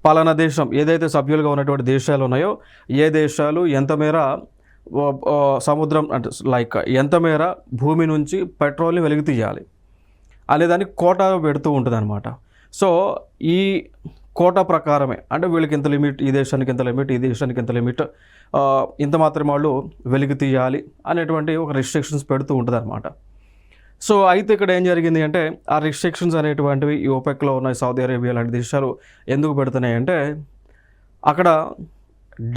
పలానా దేశం ఏదైతే సభ్యులుగా ఉన్నటువంటి దేశాలు ఉన్నాయో ఏ దేశాలు ఎంత మేర సముద్రం అంటే లైక్ ఎంత మేర భూమి నుంచి పెట్రోల్ని వెలికి తీయాలి అనేదాన్ని కోటా పెడుతూ ఉంటుంది అనమాట. సో ఈ కోటా ప్రకారమే అంటే వీళ్ళకి ఇంత లిమిట్, ఈ దేశానికి ఇంత లిమిట్, ఈ దేశానికి ఇంత లిమిట్, ఇంత మాత్రమే వాళ్ళు వెలికి తీయాలి అనేటువంటి ఒక రిస్ట్రిక్షన్స్ పెడుతూ ఉంటుంది అనమాట. సో అయితే ఇక్కడ ఏం జరిగింది అంటే ఆ రిస్ట్రిక్షన్స్ అనేటువంటివి ఈ ఓపెక్లో ఉన్న సౌదీ అరేబియా లాంటి దేశాలు ఎందుకు పెడుతున్నాయి అంటే అక్కడ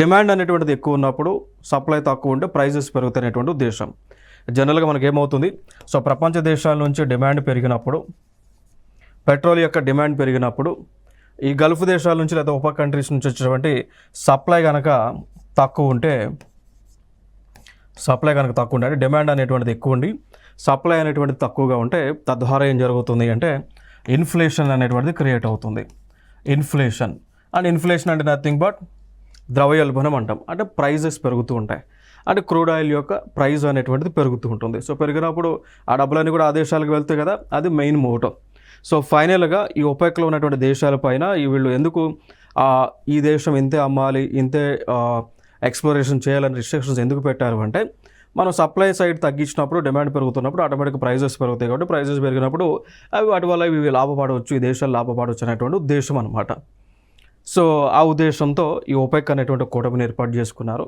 డిమాండ్ అనేటువంటిది ఎక్కువ ఉన్నప్పుడు సప్లై తక్కువ ఉంటే ప్రైజెస్ పెరుగుతున్నటువంటి ఉద్దేశం. జనరల్గా మనకి ఏమవుతుంది, సో ప్రపంచ దేశాల నుంచి డిమాండ్ పెరిగినప్పుడు, పెట్రోల్ యొక్క డిమాండ్ పెరిగినప్పుడు ఈ గల్ఫ్ దేశాల నుంచి లేదా ఉప కంట్రీస్ నుంచి వచ్చేటువంటి సప్లై కనుక తక్కువ ఉంటే అంటే డిమాండ్ అనేటువంటిది ఎక్కువ ఉండి సప్లై అనేటువంటిది తక్కువగా ఉంటే తద్వారా ఏం జరుగుతుంది అంటే ఇన్ఫ్లేషన్ అనేటువంటిది క్రియేట్ అవుతుంది. ఇన్ఫ్లేషన్ అంటే నథింగ్ బట్ ద్రవ్యోల్బణం అంటాం. అంటే ప్రైజెస్ పెరుగుతూ ఉంటాయి, అంటే క్రూడ్ ఆయిల్ యొక్క ప్రైస్ అనేటువంటిది పెరుగుతూ ఉంటుంది. సో పెరిగినప్పుడు ఆ డబ్బులన్నీ కూడా ఆ దేశాలకు వెళ్తాయి కదా, అది మెయిన్ మోటో. సో ఫైనల్గా ఈ ఒపెక్లో ఉన్నటువంటి దేశాలపైన వీళ్ళు ఎందుకు ఈ దేశం ఇంతే అమ్మాలి, ఇంతే ఎక్స్ప్లోరేషన్ చేయాలని రిస్ట్రిక్షన్స్ ఎందుకు పెట్టారు అంటే మనం సప్లై సైడ్ తగ్గించినప్పుడు డిమాండ్ పెరుగుతున్నప్పుడు ఆటోమేటిక్గా ప్రైజెస్ పెరుగుతాయి. కాబట్టి ప్రైజెస్ పెరిగినప్పుడు వాటి వల్ల ఇవి లాభపడవచ్చు, ఈ దేశాలు లాభపడవచ్చు అనేటువంటి ఉద్దేశం అనమాట. సో ఆ ఉద్దేశంతో ఈ ఒపెక్ అనేటువంటి కూటమిని ఏర్పాటు చేసుకున్నారు.